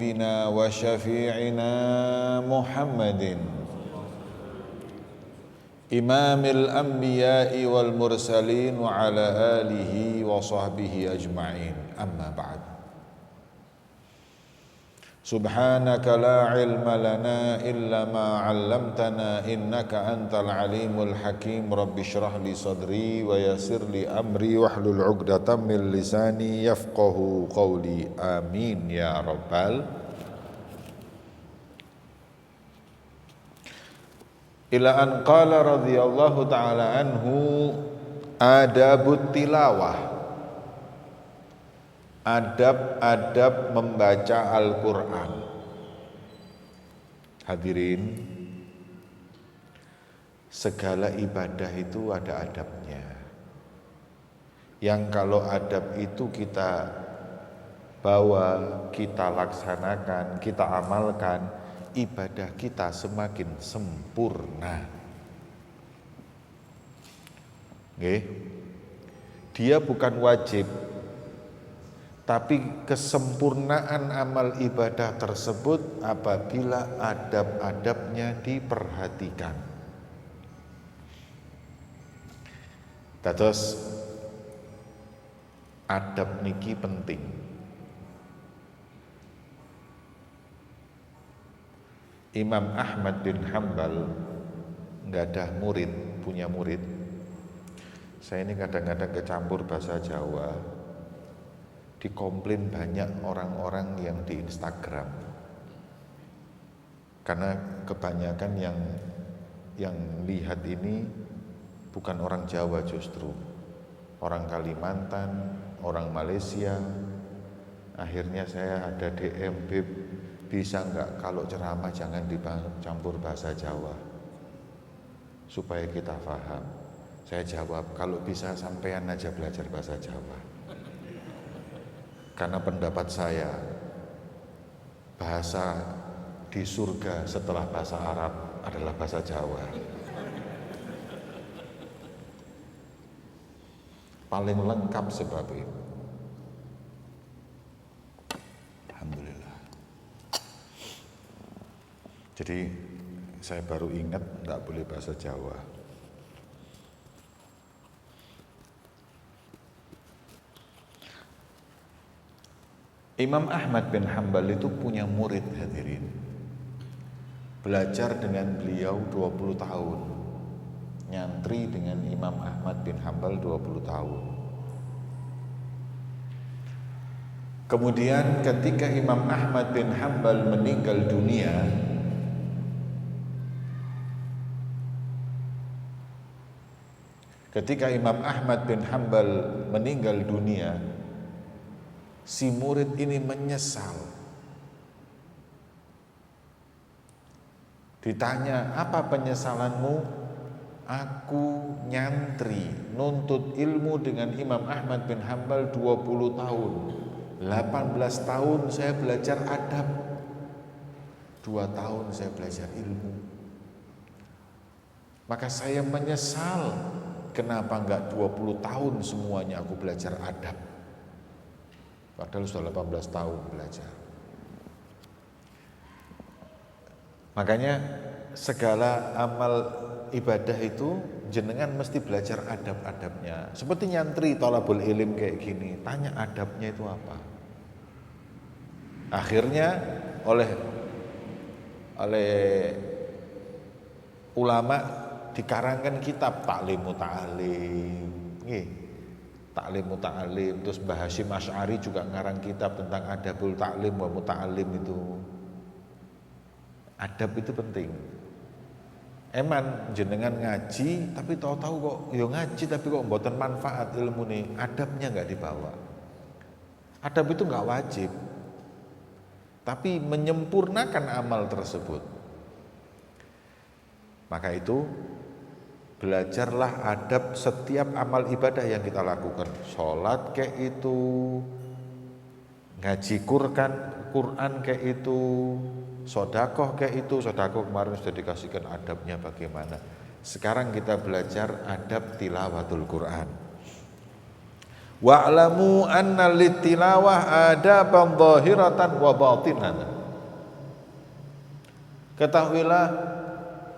حبيبنا وشفيعنا محمد إمام الأنبياء والمرسلين وعلى آله وصحبه أجمعين أما بعد سبحانك لا علم لنا إلا ما علمتنا إنك أنت العليم الحكيم رب اشرح لي صدري ويسر لي أمري واحلل عقدة من لساني يفقه قولي آمين يا رب إلى أن قال رضي الله تعالى عنه آداب الtilawah, adab-adab membaca Al-Quran. Hadirin, segala ibadah itu ada adabnya. Yang kalau adab itu kita bawa, kita laksanakan, kita amalkan, ibadah kita semakin sempurna. Nggih. Dia bukan wajib, tapi kesempurnaan amal ibadah tersebut apabila adab-adabnya diperhatikan. Terus adab niki penting. Imam Ahmad bin Hanbal nggak ada murid, punya murid. Saya ini kadang-kadang kecampur bahasa Jawa. Dikomplain banyak orang-orang yang di Instagram karena kebanyakan yang lihat ini bukan orang Jawa, justru orang Kalimantan, orang Malaysia. Akhirnya saya ada DM, Beb, bisa nggak kalau ceramah jangan dicampur bahasa Jawa supaya kita paham. Saya jawab, kalau bisa sampean aja belajar bahasa Jawa. Karena pendapat saya, bahasa di surga setelah bahasa Arab adalah bahasa Jawa. Paling lengkap sebab itu. Alhamdulillah. Jadi saya baru ingat enggak boleh bahasa Jawa. Imam Ahmad bin Hanbal itu punya murid, hadirin. Belajar dengan beliau 20 tahun. Nyantri dengan Imam Ahmad bin Hanbal 20 tahun. Kemudian ketika Imam Ahmad bin Hanbal meninggal dunia, si murid ini menyesal. Ditanya, apa penyesalanmu? Aku nyantri, nuntut ilmu dengan Imam Ahmad bin Hanbal 20 tahun. 18 tahun saya belajar adab, 2 tahun saya belajar ilmu. Maka saya menyesal, kenapa enggak 20 tahun semuanya aku belajar adab. Padahal sudah 18 tahun belajar. Makanya segala amal ibadah itu jenengan mesti belajar adab-adabnya. Seperti nyantri thalabul ilim kayak gini, tanya adabnya itu apa. Akhirnya oleh ulama dikarangkan kitab Ta'limu Ta'lim. Ta'lim Muta'alim, terus Mbah Hasyim Asy'ari juga ngarang kitab tentang adabul ta'lim wa muta'alim itu. Adab itu penting. Eman jenengan ngaji tapi tahu-tahu kok yo ngaji tapi kok mboten manfaat ilmu nih, adabnya nggak dibawa. Adab itu nggak wajib, tapi menyempurnakan amal tersebut. Maka itu belajarlah adab setiap amal ibadah yang kita lakukan. Sholat kayak itu, ngaji Quran kayak itu, sodakoh kayak itu. Sodakoh kemarin sudah dikasihkan adabnya bagaimana. Sekarang kita belajar adab tilawatul Quran. Wa'lamu anna litilawah adaban zahiratan wa batinan. Ketahuilah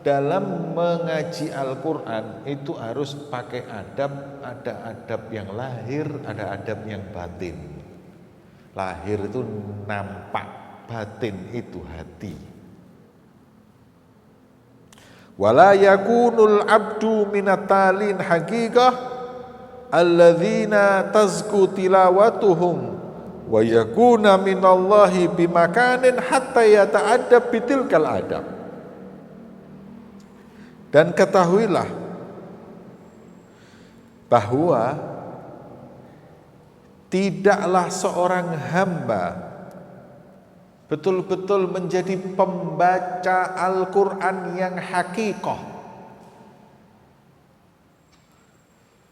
dalam mengaji Al-Quran itu harus pakai adab, ada adab yang lahir, ada adab yang batin. Lahir itu nampak, batin itu hati. Wala yakunul abdu minatalin haqiqah alladzina tazku tilawatuhum wa yakuna minallahi bimakanin hatta yata'addab bitilkal adab. Dan ketahuilah bahwa tidaklah seorang hamba betul-betul menjadi pembaca Al-Quran yang hakikoh,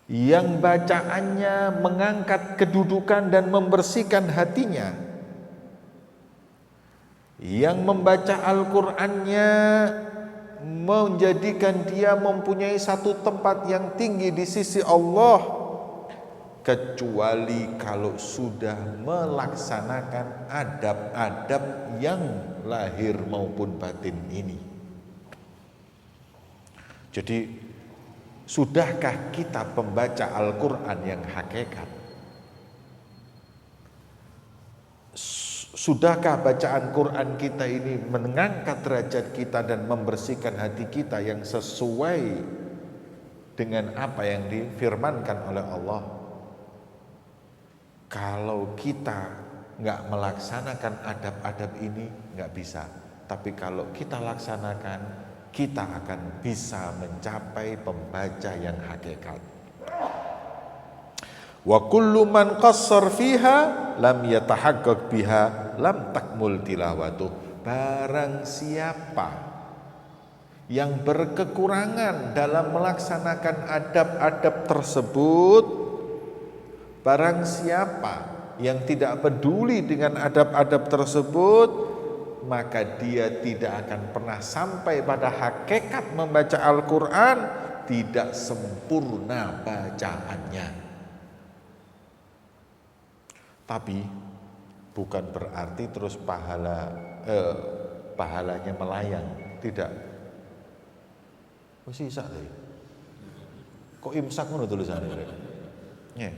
yang bacaannya mengangkat kedudukan dan membersihkan hatinya, yang membaca Al-Qurannya menjadikan dia mempunyai satu tempat yang tinggi di sisi Allah, kecuali kalau sudah melaksanakan adab-adab yang lahir maupun batin ini. Jadi sudahkah kita pembaca Al-Quran yang hakikat? Sudahkah bacaan Quran kita ini mengangkat derajat kita dan membersihkan hati kita yang sesuai dengan apa yang difirmankan oleh Allah? Kalau kita nggak melaksanakan adab-adab ini nggak bisa. Tapi kalau kita laksanakan, kita akan bisa mencapai pembaca yang hakikat. Wa kullu man qassar fiha lam yatahaqqaq biha lam takmul tilawatuh. Barang siapa yang berkekurangan dalam melaksanakan adab-adab tersebut, barang siapa yang tidak peduli dengan adab-adab tersebut, maka dia tidak akan pernah sampai pada hakikat membaca Al-Quran, tidak sempurna bacaannya. Tapi bukan berarti terus pahalanya melayang, tidak. Wis isak lho. Kok imsak ngono tulisannya? Ya.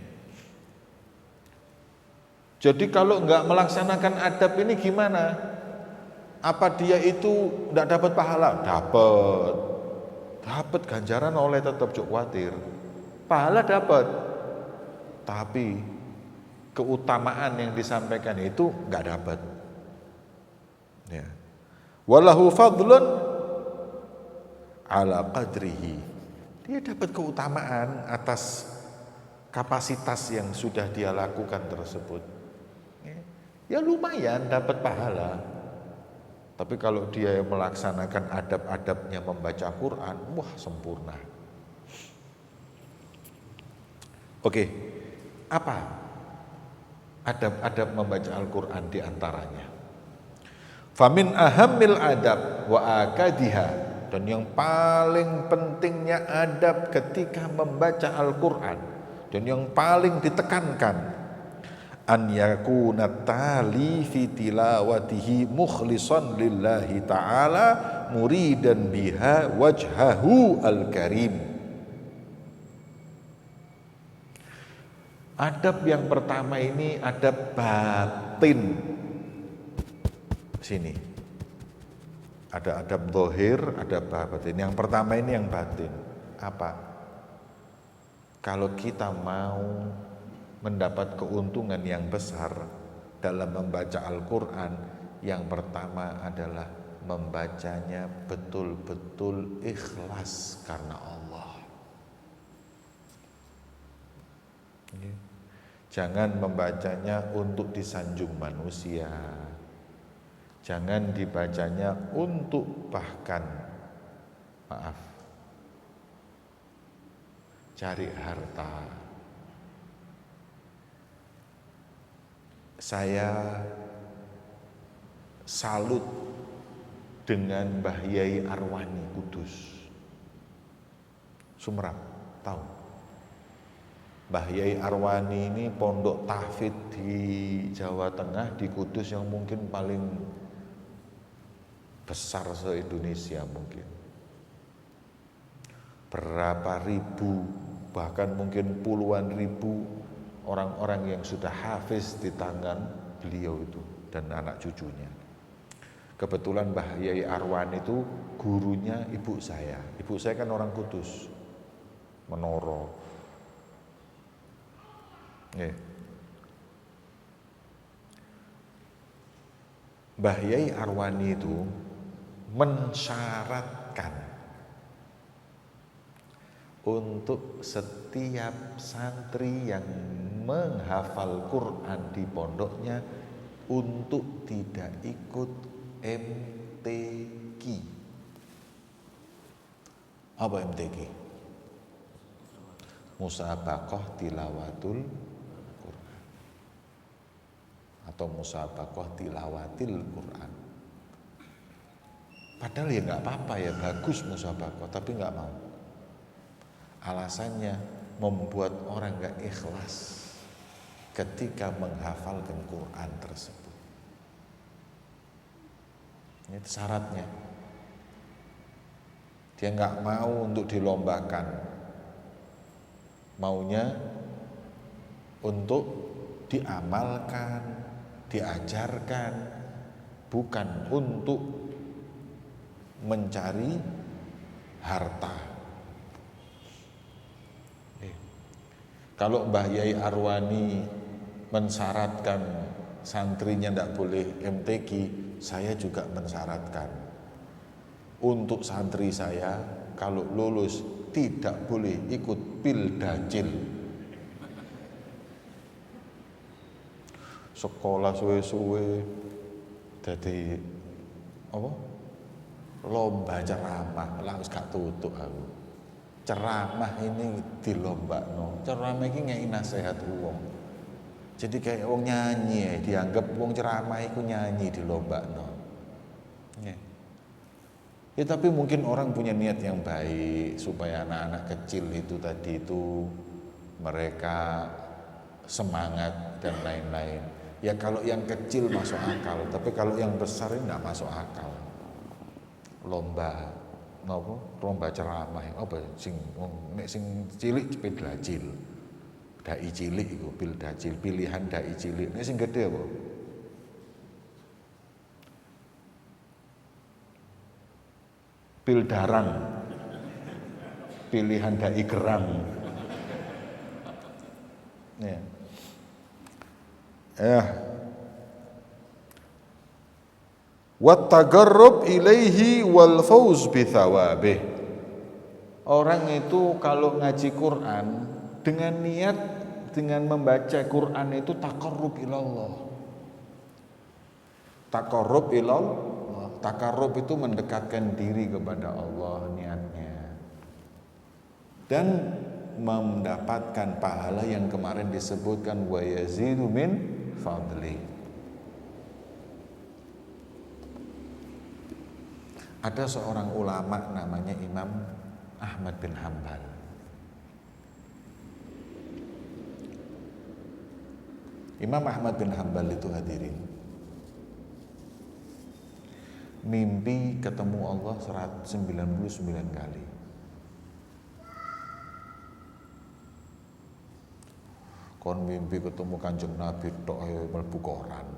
Jadi kalau enggak melaksanakan adab ini gimana? Apa dia itu enggak dapat pahala? Dapat. Dapat ganjaran oleh tetap jok khawatir. Pahala dapat. Tapi keutamaan yang disampaikan itu enggak dapat. Ya. Walahu fadlun ala qadrihi. Dia dapat keutamaan atas kapasitas yang sudah dia lakukan tersebut. Ya lumayan dapat pahala. Tapi kalau dia yang melaksanakan adab-adabnya membaca Quran, wah sempurna. Oke, apa adab-adab membaca Al-Quran diantaranya? Famin ahammil adab wa akadiha. Dan yang paling pentingnya adab ketika membaca Al-Quran, dan yang paling ditekankan, an yakuna tali fi tilawatihi mukhlishan lillahi ta'ala muridan biha wajhahu al-karim. Adab yang pertama ini adab batin. Sini. Ada adab zahir, ada batin. Yang pertama ini yang batin. Apa? Kalau kita mau mendapat keuntungan yang besar dalam membaca Al-Quran, yang pertama adalah membacanya betul-betul ikhlas karena Allah. Jangan membacanya untuk disanjung manusia. Jangan dibacanya untuk bahkan cari harta. Saya salut dengan Mbah Yai Arwani Kudus, Sumerap, tahu? Mbah Yai Arwani ini pondok tahfidz di Jawa Tengah, di Kudus yang mungkin paling besar se-Indonesia mungkin. Berapa ribu, bahkan mungkin puluhan ribu orang-orang yang sudah hafiz di tangan beliau itu dan anak cucunya. Kebetulan Mbah Yai Arwani itu gurunya ibu saya. Ibu saya kan orang Kudus, Menoro. Mbah Yai Arwani itu mensyaratkan untuk setiap santri yang menghafal Quran di pondoknya untuk tidak ikut MTQ. Apa MTQ? Musabaqah tilawatul Quran atau musabaqah tilawatil Quran. Padahal ya nggak apa-apa ya, bagus musabaqah, tapi nggak mau. Alasannya membuat orang nggak ikhlas ketika menghafalkan Quran tersebut. Itu syaratnya. Dia nggak mau untuk dilombakan, maunya untuk diamalkan, diajarkan, bukan untuk mencari harta. Kalau Mbah Yai Arwani mensyaratkan santrinya tidak boleh MTQ, saya juga mensyaratkan untuk santri saya kalau lulus tidak boleh ikut pildajil. Sekolah suwe-suwe jadi apa? Lomba ceramah, lah wis gak tutuk aku. Ceramah ini dilombakno. Ceramah ini ngei nasihat wong. Jadi kayak wong nyanyi, dianggap wong ceramah iku nyanyi dilombakno. Ya tapi mungkin orang punya niat yang baik supaya anak-anak kecil itu tadi itu mereka semangat dan lain-lain. Ya kalau yang kecil masuk akal, tapi kalau yang besar ini enggak masuk akal. Lomba lomba ceramah apa sing nek sing cilik pildajil. Dai cilik iku pildajil, pilihan dai cilik. Nek sing gede apa? Pildarang. Pilihan dai gerang. Ya. Wat tagarrub ilaihi wal fauz bi thawabih. Orang itu kalau ngaji Quran dengan niat dengan membaca Quran itu taqarrub ilallah. Taqarrub ilallah, taqarrub itu mendekatkan diri kepada Allah niatnya. Dan mendapatkan pahala yang kemarin disebutkan wa yazidu min fadli. Ada seorang ulama namanya Imam Ahmad bin Hanbal. Imam Ahmad bin Hanbal itu hadirin mimpi ketemu Allah 199 kali. Kon mimpi ketemu Kanjeng Nabi tok ae mlebu koran.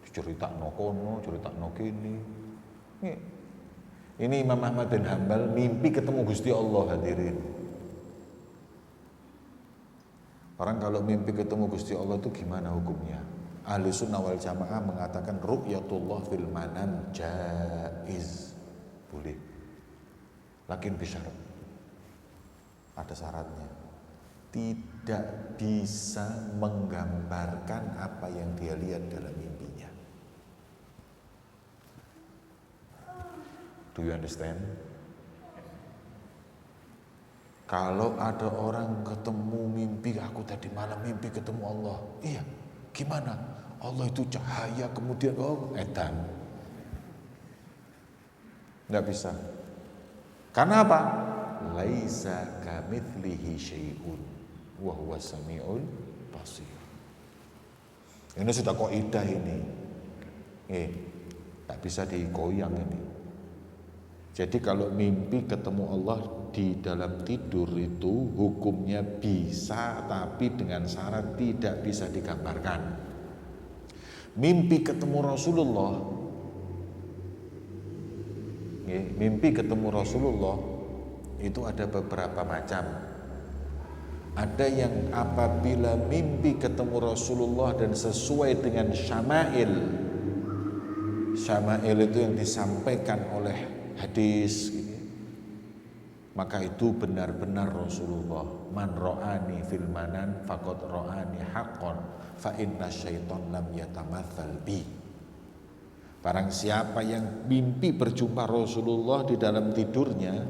Diceritakno kono, ceritakno kene. Ini Imam Ahmad bin Hanbal mimpi ketemu Gusti Allah hadirin. Orang kalau mimpi ketemu Gusti Allah itu gimana hukumnya? Ahli sunnah wal jamaah mengatakan ru'yatullah fil manam jaiz, boleh. Lakin bisyarat, ada syaratnya. Tidak bisa menggambarkan apa yang dia lihat dalam mimpinya. Do you understand? Kalau ada orang ketemu mimpi, aku tadi malam mimpi ketemu Allah. Iya, gimana? Allah itu cahaya, kemudian edan. Nggak bisa. Karena apa? Laisa kamitslihi syai'un wa huwas samiul basir. Ini sudah kaidah ini. Tak bisa digoyang ini. Jadi kalau mimpi ketemu Allah di dalam tidur itu hukumnya bisa, tapi dengan syarat tidak bisa digambarkan. Mimpi ketemu Rasulullah, mimpi ketemu Rasulullah itu ada beberapa macam. Ada yang apabila mimpi ketemu Rasulullah dan sesuai dengan syama'il. Syama'il itu yang disampaikan oleh hadis gitu. Maka itu benar-benar Rasulullah. Man ra'ani fil manan faqad ra'ani haqqan fa inna syaiton lam yatamatsal bi. Barang siapa yang mimpi berjumpa Rasulullah di dalam tidurnya,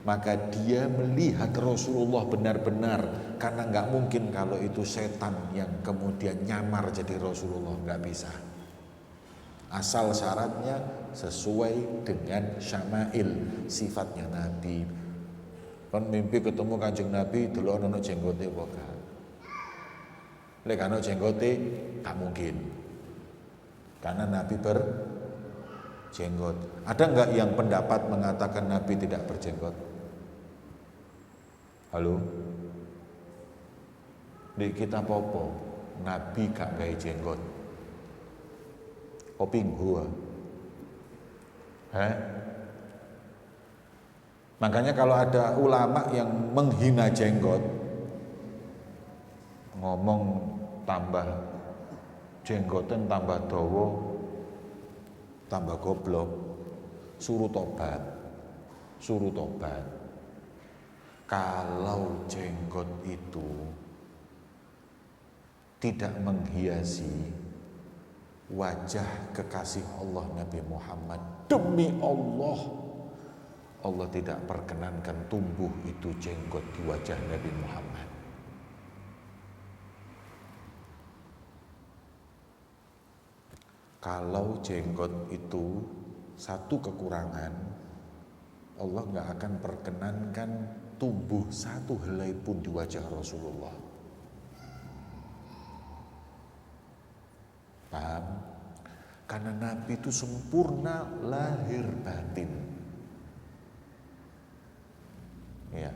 maka dia melihat Rasulullah benar-benar, karena nggak mungkin kalau itu setan yang kemudian nyamar jadi Rasulullah, nggak bisa. Asal syaratnya sesuai dengan syama'il, sifatnya Nabi. Kan mimpi ketemu Kanjeng Nabi delok ana jenggote apa gak? Lek ana jenggote gak mungkin. Karena Nabi berjenggot. Ada enggak yang pendapat mengatakan Nabi tidak berjenggot? Halo? Di kita popo, Nabi gak gawe jenggot. Kopi gua. Makanya kalau ada ulama yang menghina jenggot, ngomong tambah jenggoten tambah dawa, tambah goblok, suruh tobat. Kalau jenggot itu tidak menghiasi wajah kekasih Allah Nabi Muhammad, demi Allah tidak perkenankan tumbuh itu jenggot di wajah Nabi Muhammad. Kalau jenggot itu satu kekurangan, Allah gak akan perkenankan tumbuh satu helai pun di wajah Rasulullah. Paham? Karena Nabi itu sempurna lahir batin. Ya,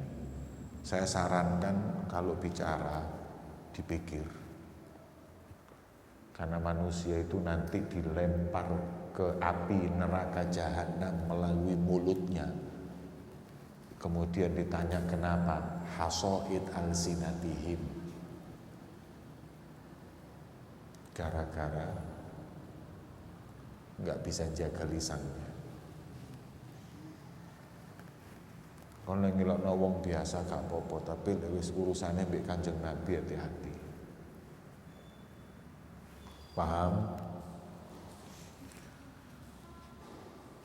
saya sarankan kalau bicara dipikir, karena manusia itu nanti dilempar ke api neraka jahanam melalui mulutnya. Kemudian ditanya kenapa? Hasoid al-sinatihim. Gara-gara nggak bisa jaga lisannya. Kalau ngilokno wong biasa gak apa-apa, tapi wis urusane mbek Kanjeng Nabi hati-hati. Paham?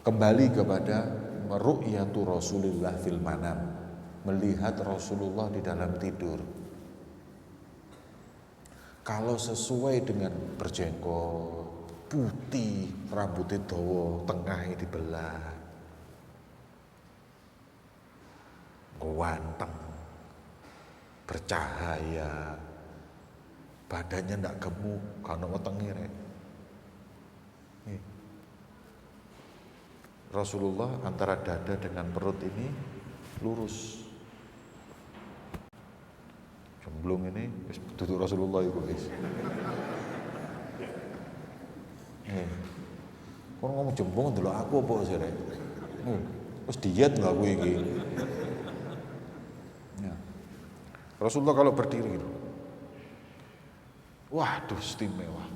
Kembali kepada ru'yatu Rasulillah fil manam, melihat Rasulullah di dalam tidur. Kalau sesuai dengan berjenggot, putih, rambutnya dawa, tengahnya dibelah, ganteng, bercahaya, badannya ndak gemuk, karena wetenge rek. Rasulullah antara dada dengan perut ini lurus. Jemblung ini wis duduk Rasulullah iku wis. Kon ngomong jembung ndelok aku apa sih rek? Wis diet lho aku iki. Rasulullah kalau berdiri gitu, waduh istimewa,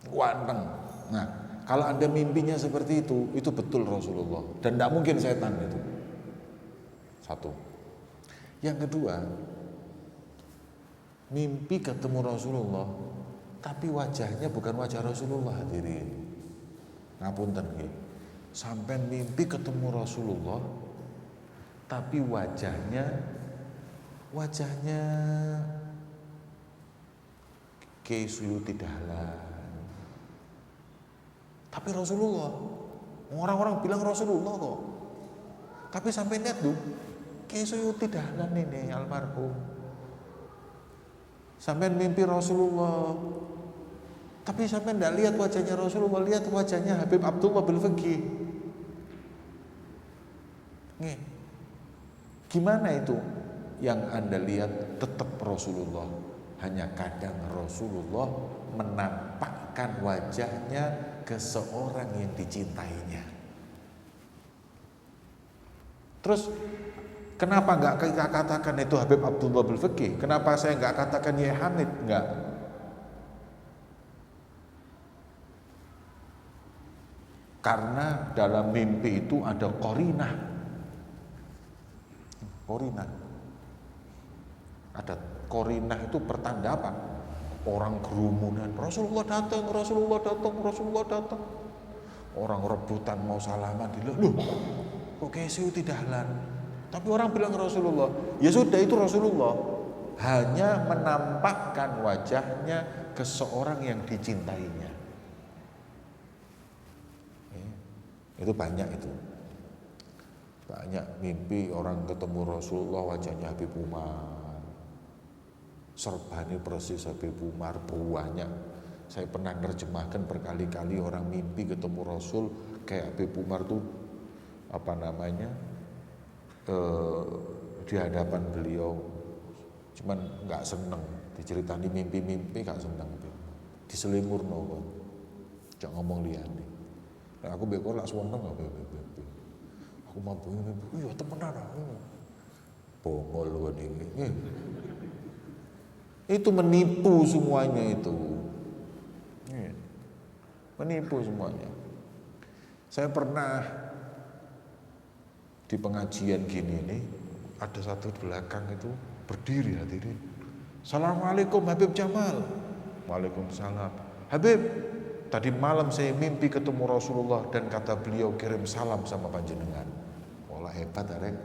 ganteng. Nah, kalau Anda mimpinya seperti itu betul Rasulullah, dan tidak mungkin setan itu. Satu. Yang kedua, mimpi ketemu Rasulullah, tapi wajahnya bukan wajah Rasulullah, hadirin. Ngapunten nggih. Sampai mimpi ketemu Rasulullah, tapi wajahnya Kiai Suyuti Dahlan. Tapi Rasulullah, orang-orang bilang Rasulullah kok. Tapi sampai lihat tuh, Kiai Suyuti Dahlan ini almarhum. Sampai mimpi Rasulullah, Tapi sampai tidak lihat wajahnya Rasulullah, lihat wajahnya Habib Abdullah bin Fiqih. Nih, gimana itu? Yang Anda lihat tetap Rasulullah. Hanya kadang Rasulullah menampakkan wajahnya ke seorang yang dicintainya. Terus kenapa nggak kita katakan itu Habib Abdullah bin Fiqih? Kenapa saya nggak katakan Yai Hamid? Nggak. Karena dalam mimpi itu ada korinah. Korinah. Ada korinah itu pertanda apa? Orang kerumunan, Rasulullah datang, Rasulullah datang, Rasulullah datang. Orang rebutan mau salaman, loh, kok kesu tidak halan? Tapi orang bilang Rasulullah, ya sudah itu Rasulullah. Hanya menampakkan wajahnya ke seorang yang dicintainya. Itu banyak itu. Banyak mimpi orang ketemu Rasulullah wajahnya Habib Umar. Serbani persis Habib Umar, banyak. Saya pernah nerjemahkan berkali-kali orang mimpi ketemu Rasul kayak Habib Umar tuh di hadapan beliau, cuman nggak seneng diceritani mimpi-mimpi, nggak seneng diselimur no, jangan ngomong liane. Nah, aku bekor lah seneng nggak aku mampu mimpi, iya temenan aku, bongol kan ini. Itu menipu semuanya itu, menipu semuanya. Saya pernah di pengajian gini nih, ada satu belakang itu berdiri hadirin. Assalamualaikum Habib Jamal. Waalaikumsalam. Habib, tadi malam saya mimpi ketemu Rasulullah dan kata beliau kirim salam sama panjenengan. Wala hebat arek.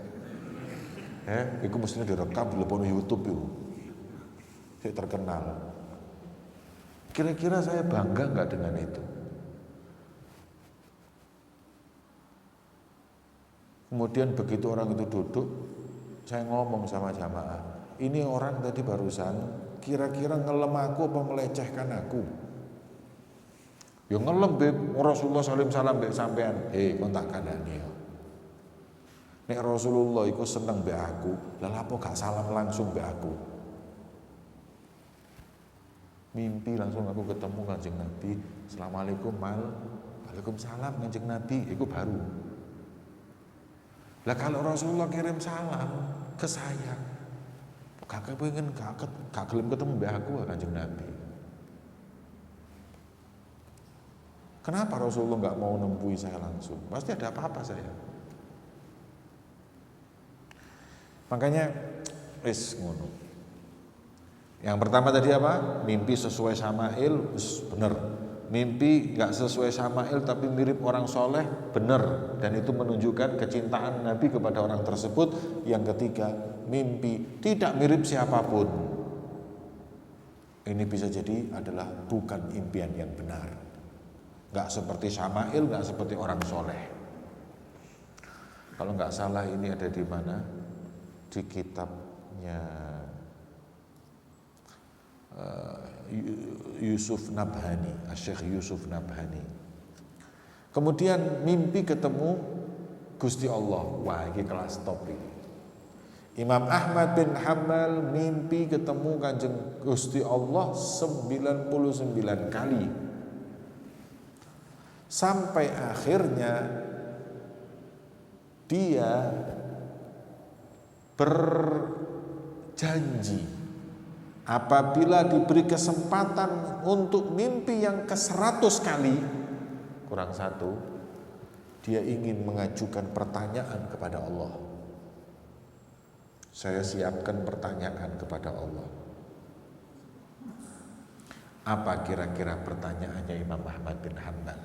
Itu mestinya direkam di lepon YouTube itu. Saya terkenal. Kira-kira saya bangga nggak dengan itu? Kemudian begitu orang itu duduk, saya ngomong sama jamaah, ini orang tadi barusan kira-kira ngelem aku apa melecehkan aku? Ya ngelem beb, Rasulullah salam beb sampean, kontak kandani ya. Nek Rasulullah iku seneng beb aku, lah apa gak salam langsung beb aku? Mimpi langsung aku ketemu Kanjeng Nabi, Assalamualaikum mal, Waalaikumsalam Kanjeng Nabi, itu baru. Lah kalau Rasulullah kirim salam ke saya, gak kepengen gak gelem ketemu mbak aku Kanjeng Nabi. Kenapa Rasulullah gak mau nembui saya langsung? Pasti ada apa-apa saya. Makanya wis ngono. Yang pertama tadi apa? Mimpi sesuai Syama'il, bener. Mimpi gak sesuai Syama'il tapi mirip orang soleh, bener. Dan itu menunjukkan kecintaan Nabi kepada orang tersebut. Yang ketiga, mimpi tidak mirip siapapun. Ini bisa jadi adalah bukan impian yang benar. Gak seperti Syama'il, gak seperti orang soleh. Kalau gak salah ini ada di mana? Di kitabnya Yusuf Nabhani, Syekh Yusuf Nabhani. Kemudian mimpi ketemu Gusti Allah. Wah, ini kelas top ini. Imam Ahmad bin Hanbal mimpi ketemu Kanjeng Gusti Allah 99 kali. Sampai akhirnya dia berjanji apabila diberi kesempatan untuk mimpi yang ke-100 kali, kurang satu, dia ingin mengajukan pertanyaan kepada Allah. Saya siapkan pertanyaan kepada Allah. Apa kira-kira pertanyaannya Imam Ahmad bin Hanbal?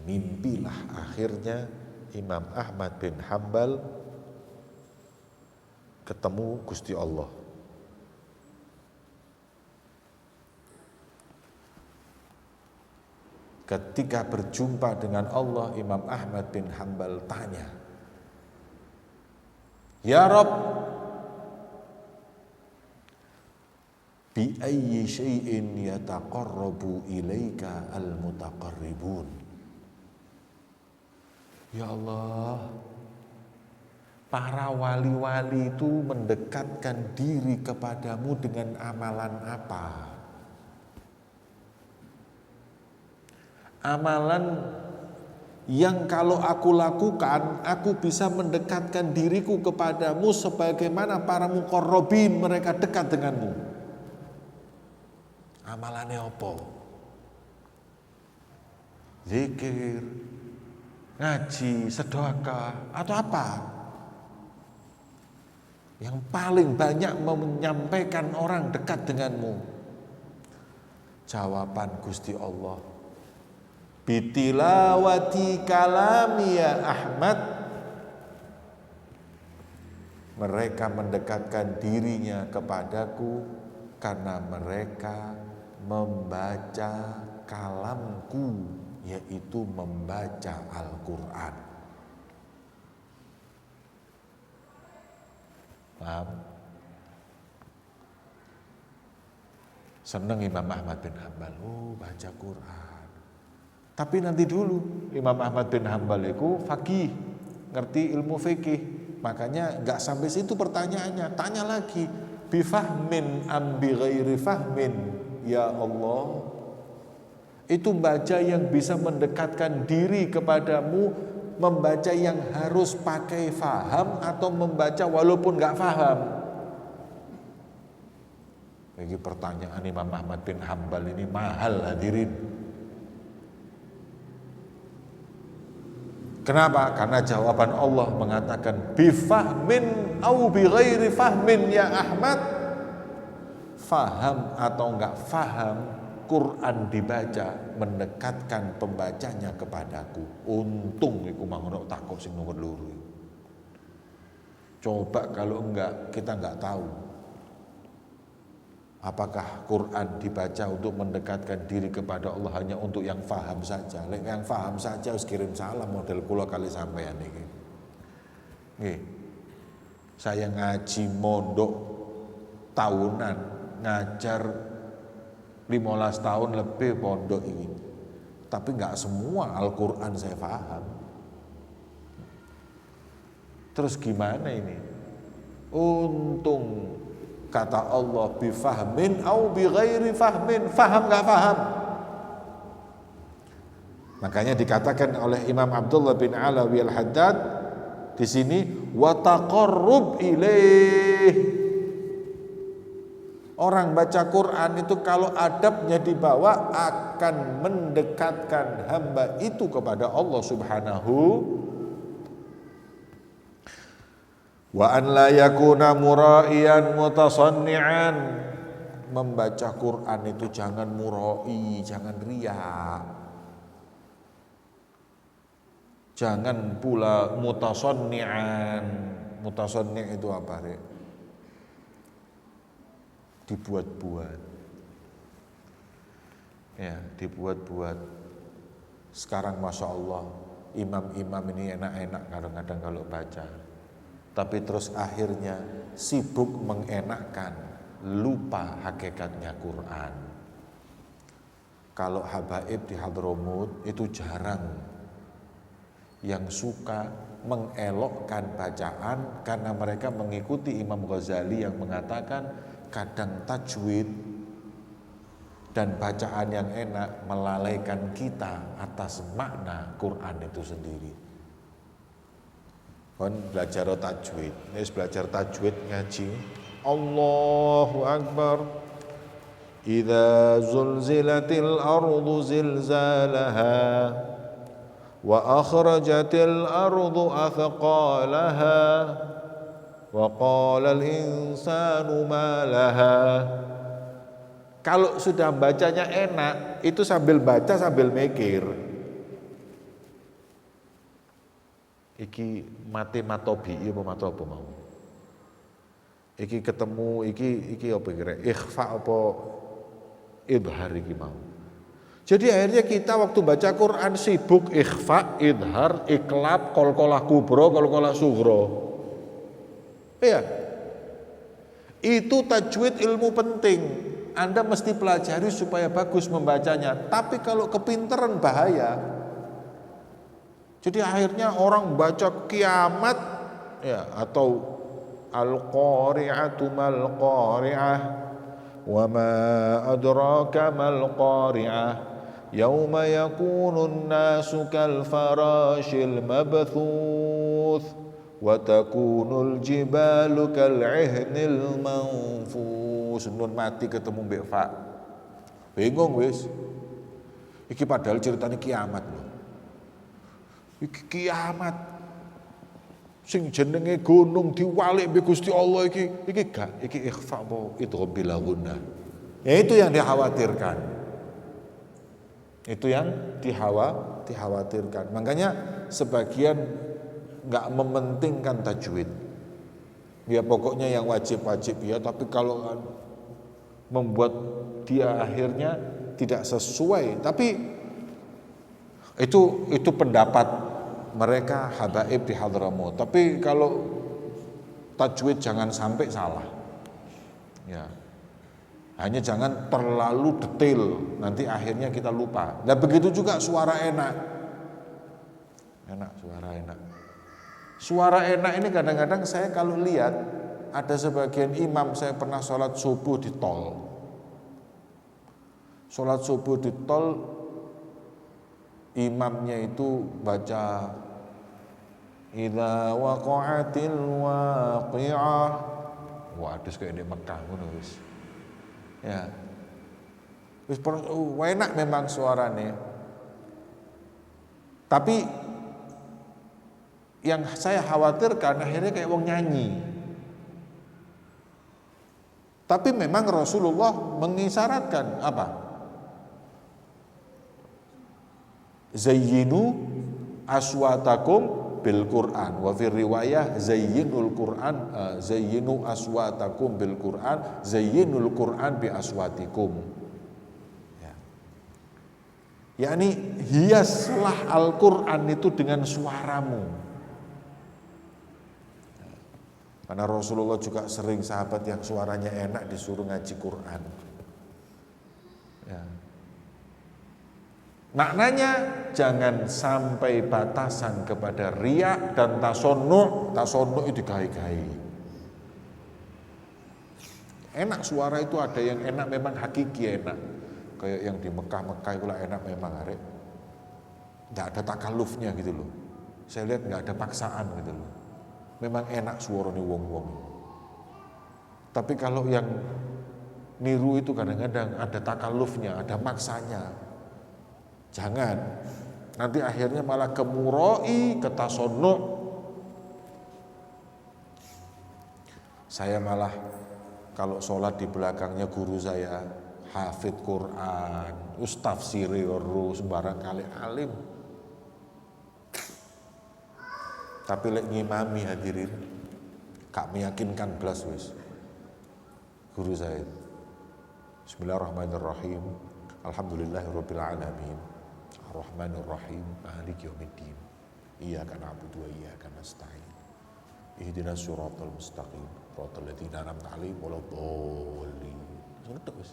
Mimpilah akhirnya Imam Ahmad bin Hanbal ketemu Gusti Allah. Ketika berjumpa dengan Allah, Imam Ahmad bin Hanbal tanya, "Ya Rabb, bi ayyi syai'in yataqarrabu ilaika al-mutaqarribun. Ya Allah, para wali-wali itu mendekatkan diri kepadamu dengan amalan apa? Amalan yang kalau aku lakukan, aku bisa mendekatkan diriku kepadamu sebagaimana para muqarrabin, mereka dekat denganmu. Amalannya apa? Zikir, ngaji, sedekah, atau apa? Yang paling banyak menyampaikan orang dekat denganmu. Jawaban Gusti Allah, bitilawati kalami ya Ahmad. Mereka mendekatkan dirinya kepadaku karena mereka membaca kalamku, yaitu membaca Al-Quran. Paham? Seneng Imam Ahmad bin Hanbal, baca Quran. Tapi nanti dulu, Imam Ahmad bin Hanbal itu faqih, ngerti ilmu fikih. Makanya nggak sampai situ pertanyaannya, tanya lagi, bifahmin am bi ghairi fahmin, ya Allah. Itu baca yang bisa mendekatkan diri kepadamu, membaca yang harus pakai faham atau membaca walaupun nggak faham. Ini pertanyaan Imam Ahmad bin Hanbal ini mahal hadirin. Kenapa? Karena jawaban Allah mengatakan bifahmin au bi ghairi fahmin ya Ahmad. Faham atau enggak faham, Quran dibaca mendekatkan pembacanya kepadaku. Untung iku mangono takok sing nomor loro. Coba kalau enggak, kita enggak tahu apakah Quran dibaca untuk mendekatkan diri kepada Allah hanya untuk yang faham saja. Lek yang faham saja harus kirim salam model kula kali sampean iki. Nggih. Saya ngaji mondok tahunan, ngajar 15 tahun lebih pondok ini. Tapi enggak semua Al-Quran saya paham. Terus gimana ini? Untung kata Allah bifahmin au bi ghairi fahmin, faham enggak faham. Makanya dikatakan oleh Imam Abdullah bin Alawi Al-Haddad di sini wa taqarrub ilaih. Orang baca Quran itu kalau adabnya dibawa akan mendekatkan hamba itu kepada Allah Subhanahu. Wa an la yakuna mura'iyan mutasanni'an. Membaca Quran itu jangan mura'i, jangan riya. Jangan pula mutasanni'an. Mutasanni' itu apa, Rek? Dibuat-buat. Ya, dibuat-buat. Sekarang Masya Allah, imam-imam ini enak-enak kadang-kadang kalau baca. Tapi terus akhirnya sibuk mengenakkan, lupa hakikatnya Quran. Kalau habaib di Hadramut itu jarang yang suka mengelokkan bacaan karena mereka mengikuti Imam Ghazali yang mengatakan kadang tajwid dan bacaan yang enak melalaikan kita atas makna Quran itu sendiri. Kon belajar tajwid, belajar tajwid ngaji. Allahu Akbar. Idza zulzilatil ardu zilzalaha wa akhrajatil ardu athqalaha wa qala al-insanu ma laha. Kalau sudah bacanya enak, itu sambil baca sambil mikir. Iki matematobi, iya apa mato apa mau? Iki ketemu, iki apa kira? Ikhfa apa idhar iki mau? Jadi akhirnya kita waktu baca Quran sibuk ikhfa, idhar, iklab, qalqalah kubra, qalqalah sughra. Iya. Itu tajwid ilmu penting. Anda mesti pelajari supaya bagus membacanya. Tapi kalau kepinteran bahaya. Jadi akhirnya orang baca kiamat ya, atau al-qari'atu mal qari'ah wa ma adraka mal qari'ah yauma yakunun nasu kal farashil mabthuth wa takunul jibalu kal ihnil manfus. Nun mati ketemu mbek fa. Bingung wis. Iki padahal ceritanya kiamat loh. Iki kiamat. Sing jenenge gunung diwalik mbek Gusti Allah iki gak, iki ikhfa apa idgham bila gunnah. Ya itu yang dikhawatirkan. Itu yang dikhawatirkan. Makanya sebagian enggak mementingkan tajwid. Ya pokoknya yang wajib-wajib ya, tapi kalau membuat dia akhirnya tidak sesuai, tapi itu pendapat mereka habaib di Hadramaut. Tapi kalau tajwid jangan sampai salah. Ya. Hanya jangan terlalu detail, nanti akhirnya kita lupa. Nah begitu juga suara enak. Suara enak. Suara enak ini kadang-kadang saya kalau lihat ada sebagian imam, saya pernah sholat subuh di tol. Sholat subuh di tol, imamnya itu baca idza waqa'atil waqi'ah. Wah, adus kayak di Mekah ngono wis. Ya. Wis enak memang suaranya. Tapi yang saya khawatirkan akhirnya kayak wong nyanyi. Tapi memang Rasulullah mengisyaratkan apa? Zayyinu aswatakum bil Quran wa fi riwayah zayyinul Quran zayyinu aswatakum bil Quran zayyinul Quran bi aswatikum. Ya. Yakni hiaslah Al-Qur'an itu dengan suaramu. Karena Rasulullah juga sering sahabat yang suaranya enak disuruh ngaji Quran. Ya. Maknanya jangan sampai batasan kepada riya dan tasonnu'. Tasonnu' itu gai-gai. Enak suara itu ada yang enak memang hakiki enak. Kayak yang di Mekah itu lah enak memang arek. Enggak ada takallufnya gitu loh. Saya lihat enggak ada paksaan gitu loh. Memang enak suaranya wong-wong. Tapi kalau yang niru itu kadang-kadang ada takallufnya, ada maksanya. Jangan, nanti akhirnya malah kemuroi, ketasonnu. Saya malah kalau sholat di belakangnya guru saya hafid Quran, ustaz siriru sembarang kali alim. Tapi lek ngimami hadirin, gak meyakinkan belas wis. Guru saya. Bismillahirrahmanirrahim. Alhamdulillahirabbil alamin. Ar-Rahmanir Rahim, Maliki Yaumiddin. Iyyaka na'budu wa iyyaka nasta'in. Ihdinas siratal mustaqim, siratal ladzina an'amta 'alaihim waladdallin. Ngono wis.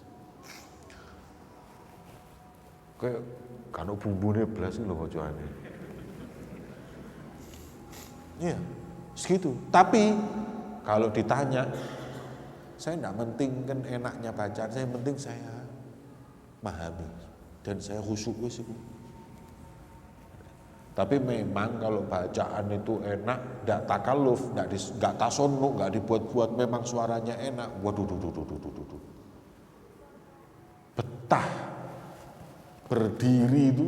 Kayak kan bumbune blas lho bacane. Iya, segitu. Tapi kalau ditanya, saya enggak mentingkan enaknya bacaan, saya penting saya memahami dan saya khusyuk wis iku. Tapi memang kalau bacaan itu enak, enggak takalluf, enggak tasonnu, enggak dibuat-buat, memang suaranya enak. Waduh. Betah. Berdiri itu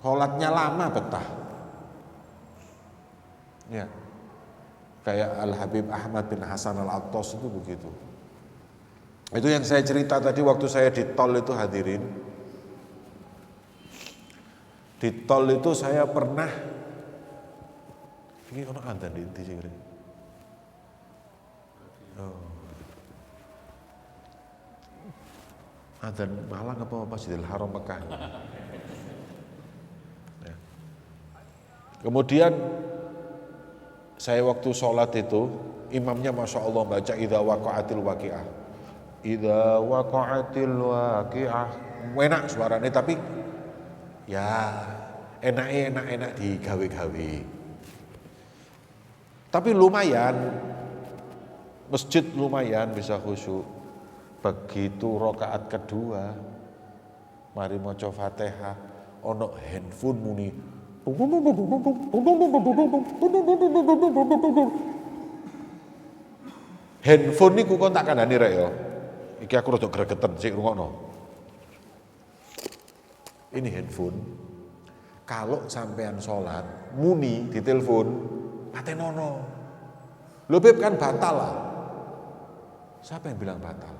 sholatnya lama betah. Ya. Kayak Al-Habib Ahmad bin Hasan Al-Attas itu begitu. Itu yang saya cerita tadi waktu saya di tol itu hadirin. Di tol itu saya pernah ini ono adzan di sini. Oh. Adzan Malang apa Masjidil Haram Mekah. Ya. Kemudian saya waktu sholat itu imamnya Masya Allah baca idza waqa'atil waqi'ah. Idza waqa'atil waqi'ah. Enak suaranya tapi ya enak digawe-gawe. Tapi lumayan, masjid lumayan bisa khusyuk. Begitu rakaat kedua, mari maca Fatihah, ono handphone muni. Handphone niku kon tak kandhani rek ya. Iki aku rada gregeten sik rungokno. Ini handphone. Kalau sampean sholat, muni di telepon, patenono. Lho Beb kan batal lah. Siapa yang bilang batal?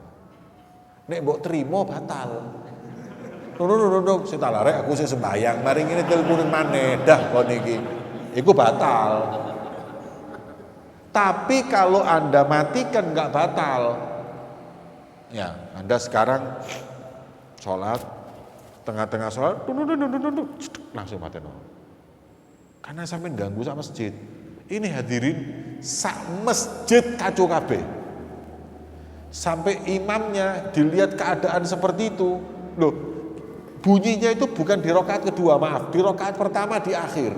Nek mbok trimo batal. Nunduk, sing tak larek aku sing sembayang, mari ngene teleponen maneh, dah kon iki. Iku batal. Tapi kalau Anda matikan nggak batal. Ya, Anda sekarang sholat, tengah-tengah sholat, langsung mateno. Karena sampai ganggu sak masjid. Ini hadirin sak masjid kacau kabeh. Sampai imamnya dilihat keadaan seperti itu, loh bunyinya itu bukan di rakaat kedua, maaf, di rakaat pertama di akhir.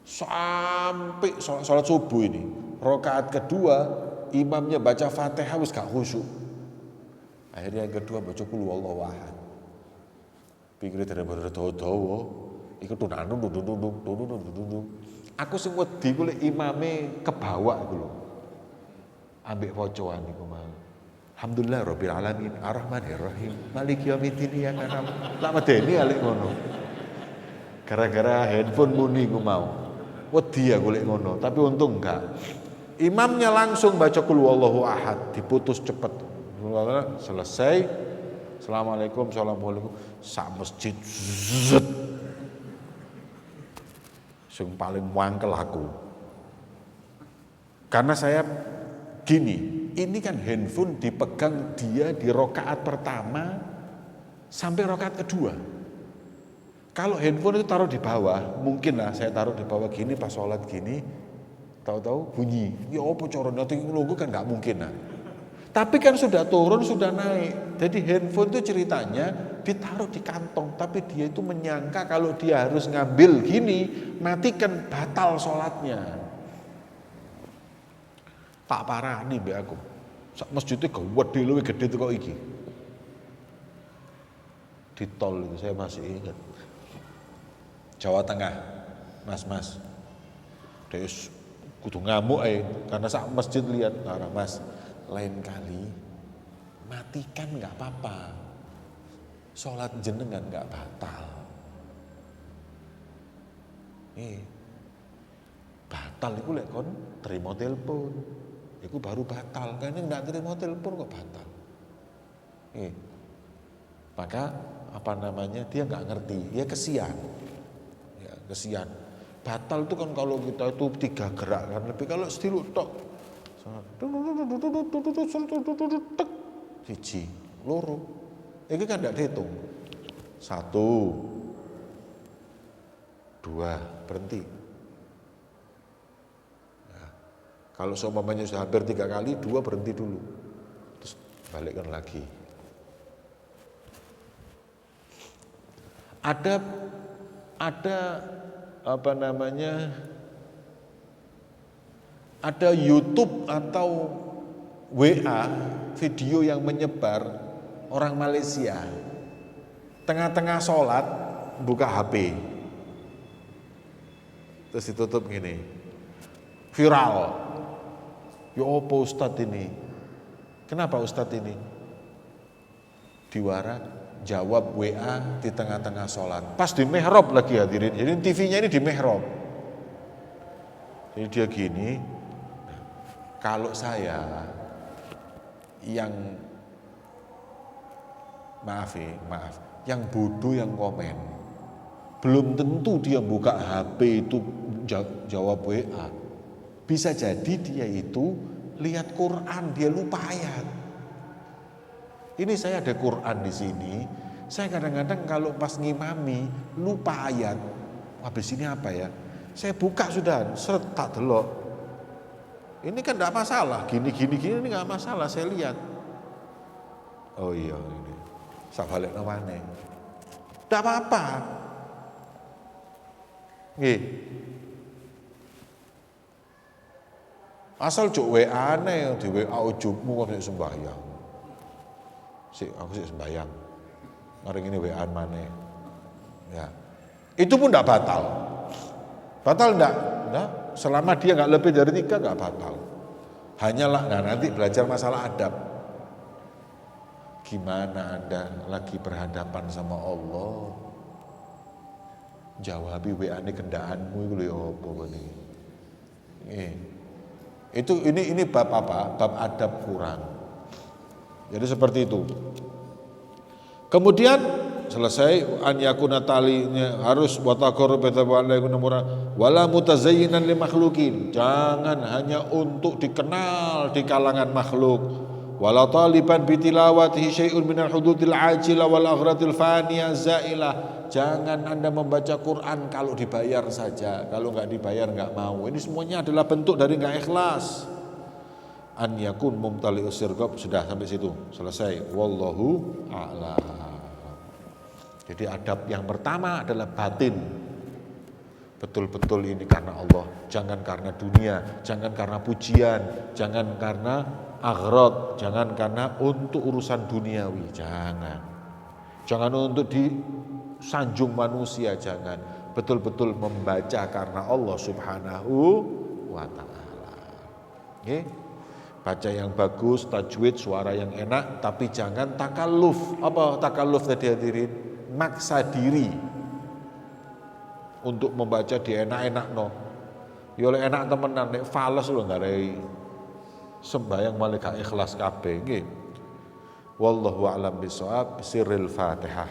Sampai sholat subuh ini, rakaat kedua imamnya baca Fatihah wis gak khusyuk. Akhirnya yang kedua baca qul huwallahu ahad. Pikire daripada dawa-dawa, iku tunanun. Aku sing wedi ku lek imame kebawa iku lho. Ambek pocoan iku mau. Alhamdulillah rabbil alamin arrahmanir rahim maliki yaumiddin ya kana. Lak medeni alek ngono. Gara-gara handphone muni iku mau. Wedi aku lek ngono, tapi untung enggak. Imamnya langsung baca qul huwallahu ahad, diputus cepet. Selesai. Assalamualaikum, assalamualaikum. Sak masjid. Sing paling mangkel aku. Karena saya gini, ini kan handphone dipegang dia di rakaat pertama sampai rakaat kedua. Kalau handphone itu taruh di bawah, mungkin lah saya taruh di bawah gini pas sholat gini, tahu-tahu bunyi. Ya apa corona logo kan nggak mungkin lah. Tapi kan sudah turun, sudah naik. Jadi handphone itu ceritanya ditaruh di kantong, tapi dia itu menyangka kalau dia harus ngambil gini, matikan batal sholatnya. Tak parah nih be aku. Masjidnya gede tuh kok iki. Di tol itu saya masih ingat. Jawa Tengah, mas. Terus kudu ngamuk karena sak masjid lihat, mas. Lain kali matikan nggak apa-apa, sholat jenengan nggak batal. Batal itu lek kon terima telepon, itu baru batal. Karena nggak terima telepon kok batal. Maka apa namanya dia nggak ngerti, ya kesian. Batal itu kan kalau kita itu 3 gerak kan lebih, kalau stilu tok. Siji, loro. Ini kan tidak dihitung. 1, 2, berhenti. Nah, kalau seumpamanya sudah hampir 3 kali, 2 berhenti dulu. Terus balikkan lagi. Ada apa namanya? Ada YouTube atau WA video yang menyebar orang Malaysia tengah-tengah sholat buka HP terus ditutup gini, viral. Ya apa Ustadz ini? Kenapa Ustadz ini? Diwara jawab WA di tengah-tengah sholat, pas di mihrab lagi hadirin. Jadi TV-nya ini di mihrab. Jadi dia gini. Kalau saya yang maaf, yang bodoh yang komen, belum tentu dia buka HP itu jawab WA. Bisa jadi dia itu lihat Quran, dia lupa ayat. Ini saya ada Quran di sini, saya kadang-kadang kalau pas ngimami lupa ayat. Habis ini apa ya? Saya buka sudah, seret tak delok. Ini kan enggak masalah, gini ini enggak masalah, saya lihat. Oh iya ini. Sak balik nawane. Enggak apa-apa. Nggih. Asal cuk WA-ne di WA ujubmu kok sembahyang. Aku sih sembahyang. Mari ini WA maneh. Ya. Itu pun enggak batal. Batal enggak? Enggak. Selama dia enggak lebih dari 3 enggak batal. Hanyalah nanti belajar masalah adab. Gimana Anda lagi berhadapan sama Allah? Jawabi WA ini kendaanmu itu lho apa ini. Ini bab apa? Bab adab kurang. Jadi seperti itu. Kemudian selesai an yakuna talinya harus wataqarru wala mutazayyinan li makhlukin. Jangan hanya untuk dikenal di kalangan makhluk. Wala taliban bi tilawatihi syai'un minal hududil ajilah wal aghratil faniyah zailah. Jangan Anda membaca Quran kalau dibayar saja. Kalau enggak dibayar enggak mau. Ini semuanya adalah bentuk dari enggak ikhlas. An yakun mumtali'us sirqab, sudah sampai situ selesai, wallahu a'lam. Jadi adab yang pertama adalah batin, betul-betul ini karena Allah, jangan karena dunia, jangan karena pujian, jangan karena aghrad, jangan karena untuk urusan duniawi, jangan untuk disanjung manusia, jangan, betul-betul membaca karena Allah subhanahu wa ta'ala. Okay? Baca yang bagus, tajwid, suara yang enak, tapi jangan takalluf. Apa takalluf tadi hadirin? Maksa diri untuk membaca di enak-enak no. Ya oleh enak temenan, nek fales lho ngarai sembahyang malah gak ikhlas kabeh nggih. Wallahu a'lam bishawab. Sirril Fatihah.